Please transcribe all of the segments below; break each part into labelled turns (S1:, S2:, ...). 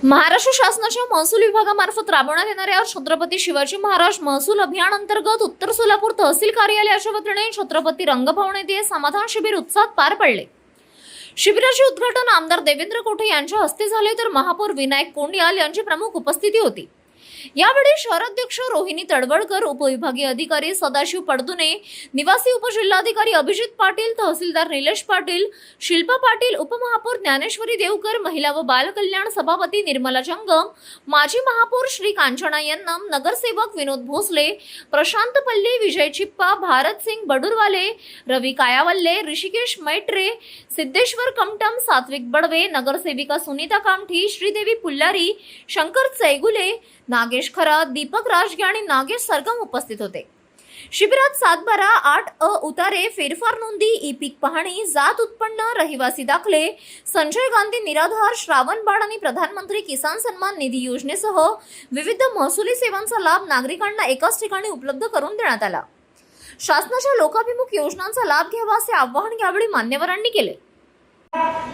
S1: महाराष्ट्र शासनाच्या महसूल विभागामार्फत राबवण्यात येणाऱ्या छत्रपती शिवाजी महाराज महसूल अभियान अंतर्गत उत्तर सोलापूर तहसील कार्यालयाच्या वतीने छत्रपती रंगभवन येथे समाधान शिबिर उत्साहात पार पडले। शिबिराचे उद्घाटन आमदार देवेंद्र कोठे यांच्या हस्ते झाले, तर महापौर विनायक कोंडियाल यांची प्रमुख उपस्थिती होती। यावेळी शहराध्यक्ष रोहिणी तडवळकर, उपविभागीय अधिकारी सदाशिव पडदुने, निवासी उपजिल्हाधिकारी अभिजित पाटील, तहसीलदार निलेश पाटील, शिल्पा पाटील, उपमहापौर ज्ञानेश्वरी देवकर, महिला व बाल कल्याण सभापती निर्मला जंगम, माजी महापौर श्री कांचना यन्नम, नगरसेवक विनोद भोसले, प्रशांत पल्ले, विजय चिप्पा, भारत सिंग बडुरवाले, रवी कायावल्ले, ऋषिकेश मैत्रे, सिद्धेश्वर कमटम, सात्विक बडवे, नगरसेविका सुनीता कामठी, श्रीदेवी पुल्लारी, शंकर चैगुले, नागेश खरा, दीपक राजगे आणि नागेश सरगम उपस्थित होते। शिबिरात 7-12, 8 उतारे, फेरफार नोंदी, ई पीक पाहणी, जात उत्पन्न, रहिवासी दाखले, संजय गांधी निराधार, श्रावण बाळ आणि प्रधानमंत्री किसान सन्मान निधी योजनेसह विविध महसुली सेवांचा लाभ नागरिकांना एकाच ठिकाणी उपलब्ध करून देण्यात आला। शासनाच्या लोकाभिमुख योजनांचा लाभ घ्यावा असे आवाहन यावेळी मान्यवरांनी केले।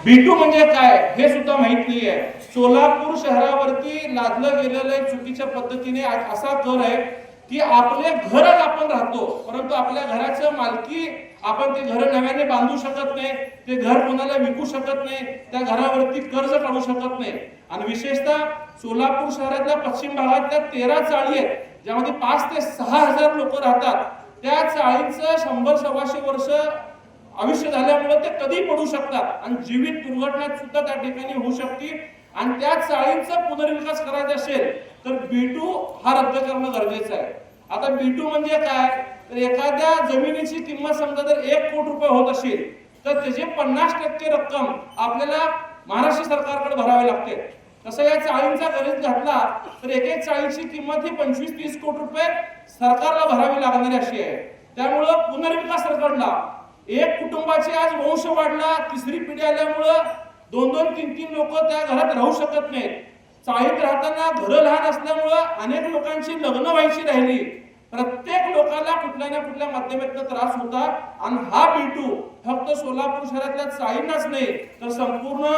S2: B2 म्हणजे काय हे सुद्धा माहित नाहीये। सोलापूर शहरावरती लादलं गेलेलं चुकीच्या पद्धतीने असा कर आहे की आपले घरच आपण राहतो, परंतु आपल्या घराचं मालकी आपण ते घर नव्याने बांधू शकत नाही, ते घर कोणाला विकू शकत नाही, त्या घरावरती कर्ज काढू शकत नाही। आणि विशेषतः सोलापूर शहरातल्या पश्चिम भागातल्या 13 चाळी आहेत ज्यामध्ये 5 ते 6 हजार लोक राहतात। त्या चाळींचं 100-125 वर्ष आयुष्य झाल्यामुळे ते कधी पडू शकतात आणि जीवित दुर्घटना सुद्धा त्या ठिकाणी होऊ शकते। आणि त्या चाळींचा पुनर्विकास करायचा असेल तर B2 हा रद्द करणं गरजेचं आहे। आता B2 म्हणजे काय, तर एखाद्या जमिनीची किंमत समजा जर 1 कोटी रुपये होत असेल तर त्याची 50% रक्कम आपल्याला महाराष्ट्र सरकारकडे भरावी लागते। तसं या चाळींचा गणित घातला तर एक चाळीची किंमत ही 25-30 कोटी रुपये सरकारला भरावी लागणारी अशी आहे। त्यामुळे पुनर्विकास रखडला, एक कुटुंबाचे आज वंश वाढला, तिसरी पिढी आल्यामुळं 2-2, 3-3 लोक त्या घरात राहू शकत नाहीत। चाळीत राहताना घरं लहान असल्यामुळं अनेक लोकांची लग्न व्हायची राहिली। प्रत्येक लोकांना कुठल्या ना कुठल्या माध्यमातून त्रास होता आणि हा B2 फक्त सोलापूर शहरातल्या चाळींनाच नाही तर संपूर्ण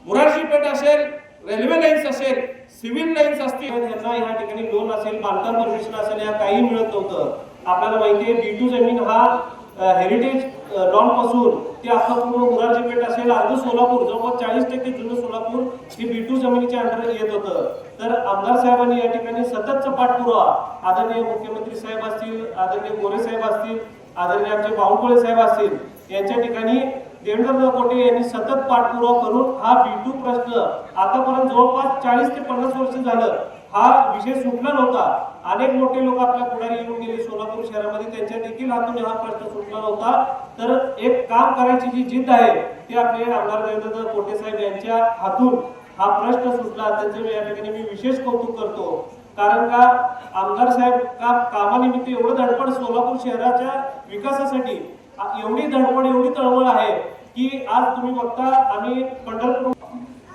S2: मोरारजी पेठ असेल, रेल्वे लाईन्स असेल, सिव्हिल लाईन्स असतील,
S3: त्यांना या ठिकाणी लोन असेल, बांधकाम परमिशन असेल, या काही मिळत नव्हतं। आपल्याला माहिती आहे B2 जमीन हा हेरिटेज लॉन पासून ते आता पूर्ण मोरारजी पेठ असेल, अर्ध सोलापूर, जवळपास 40% जुनं सोलापूर हे B2 जमिनीच्या अंडर येत होतं। तर आमदार साहेबांनी या ठिकाणी सततचा पाठपुरावा, आदरणीय मुख्यमंत्री साहेब असतील, आदरणीय गोरे साहेब असतील, आदरणीय आमचे बावनकुळे साहेब असतील, यांच्या ठिकाणी देवेंद्र कोठे यांनी सतत पाठपुरावा करून हा B2 प्रश्न आतापर्यंत जवळपास 40 ते 50 वर्ष झालं हा विषय सुटला नव्हता। अनेक मोठे लोक आपल्या पुढारी येऊन गेले सोलापूर शहरामध्ये, त्यांच्या देखील हातून हा प्रश्न सुटला नव्हता। तर एक काम करायची जी जिद्द आहे ती आपले आमदार देवेंद्र कोठे साहेब यांच्या हातून हा प्रश्न सुटला, त्यांचं या ठिकाणी मी विशेष कौतुक करतो। कारण का आमदार साहेब कामानिमित्त एवढं धडपड सोलापूर शहराच्या विकासासाठी, एवढी धडपड, एवढी तळमळ आहे की आज तुम्ही बघता आम्ही पंढरपूर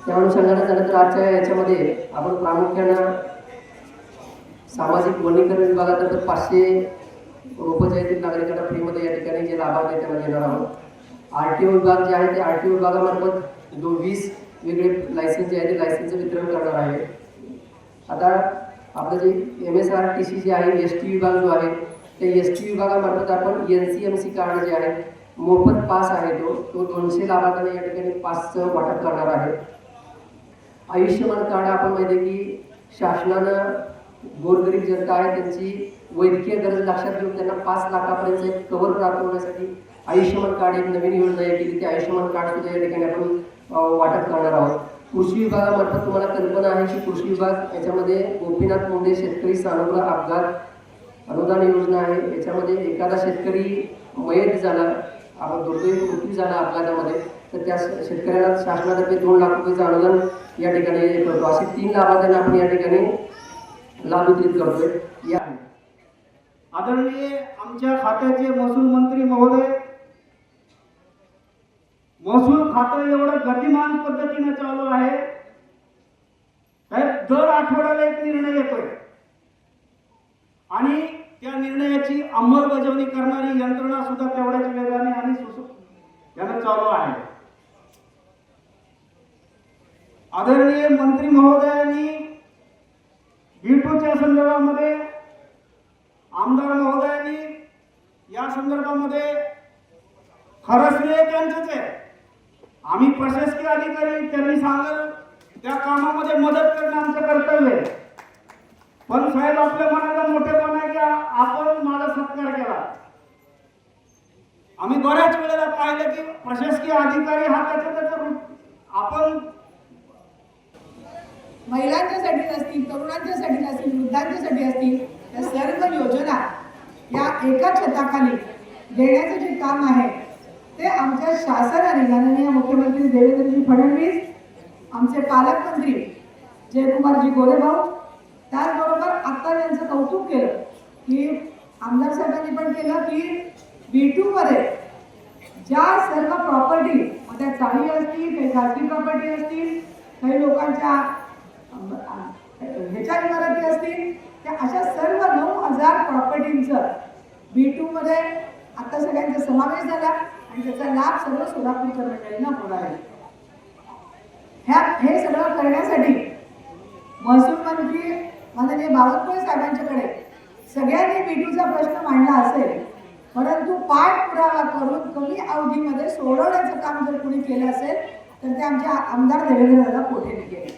S4: त्या अनुषंगाने झालं तर आजच्या याच्यामध्ये आपण प्रामुख्यानं सामाजिक वनीकरण विभागातर्फे 500 उपचारित नागरिकांना फ्रीमध्ये या ठिकाणी जे लाभार्थी त्यांना देणार आहोत। RTO विभाग जे आहे ते RTO विभागामार्फत 20 वेगळे लायसन्स जे आहे ते लायसन्सचं वितरण करणार आहे। आता आपलं जे MSRTC जे आहे ST विभाग जो आहे त्या ST विभागामार्फत आपण NCMC कार्ड जे आहे मोफत पास आहे तो 200 लाभार्थ्यांना या ठिकाणी पासचं वाटप करणार आहे। आयुष्यमान कार्ड आपण माहिती आहे की शासनानं गोरगरीब जनता आहे त्यांची वैद्यकीय गरज लक्षात घेऊन त्यांना 5 लाखापर्यंत एक कव्हर प्राप्त होण्यासाठी आयुष्यमान कार्ड एक नवीन योजना आहे की ते आयुष्यमान कार्ड सुद्धा या ठिकाणी आपण वाटप करणार आहोत। कृषी विभागामार्फत तुम्हाला कल्पना आहे की कृषी विभाग याच्यामध्ये गोपीनाथ मुंडे शेतकरी सानुग्रह अपघात अनुदान योजना आहे। याच्यामध्ये एखादा शेतकरी मयत झाला, दुर्दैवी मृत्यू झाला अपघातामध्ये, तर त्या शेतकऱ्याला शासनातर्फे 2 लाख रुपयाचं अनुदान या ठिकाणी करतो। असे 3 लाभार्थ्यांना आपण या ठिकाणी लाभ वितरित करतोय। या
S5: आदरणीय आमच्या खात्याचे महसूल मंत्री महोदय, महसूल खातं एवढं गतिमान पद्धतीने चालू आहे, दर आठवड्याला एक निर्णय येतोय आणि त्या निर्णयाची अंमलबजावणी करणारी यंत्रणा सुद्धा तेवढ्याच वेगाने आणि यानं चालू आहे। आदरणीय मंत्री महोदयांनी B2च्या संदर्भामध्ये, आमदार महोदयांनी या संदर्भामध्ये खरं श्रेय त्यांचंच आहे. आम्ही प्रशासकीय अधिकारी त्यांनी सांगेल त्या कामामध्ये मदत करणं आमचं कर्तव्य आहे. पण साहेब आपल्या मनाला मोठेपणा आहे की आपण माझा सत्कार केला. आम्ही बऱ्याच वेळेला पाहिलं की प्रशासकीय अधिकारी हा त्याच्या आपण
S6: महिलांच्यासाठी असतील, तरुणांच्यासाठी असतील, वृद्धांच्यासाठी असतील, या सर्व योजना या एका छताखाली देण्याचं जे काम आहे ते आमच्या शासनाने, माननीय मुख्यमंत्री देवेंद्रजी फडणवीस, आमचे पालकमंत्री जयकुमारजी गोरेभाऊ, त्याचबरोबर आता त्यांचं कौतुक केलं की आमदार साहेबांनी पण केलं की B2 मध्ये ज्या सर्व प्रॉपर्टी, त्या चाळी असतील, काही खाजगी प्रॉपर्टी असतील, काही लोकांच्या ह्याच्या इमारती असतील, त्या अशा सर्व 9,000 प्रॉपर्टींचं B2 मध्ये आता सगळ्यांचा समावेश झाला आणि त्याचा लाभ सर्व सोलापूरच्या मंडळींना होणार आहे. हे सगळं करण्यासाठी महसूल मंत्री माननीय बावनकुळे साहेबांच्याकडे सगळ्यांनी B2चा प्रश्न मांडला असेल, परंतु पाठपुरावा करून कमी अवधीमध्ये सोडवण्याचं काम जर कोणी केलं असेल तर ते आमचे आमदार देवेंद्र दादा कोठे केले.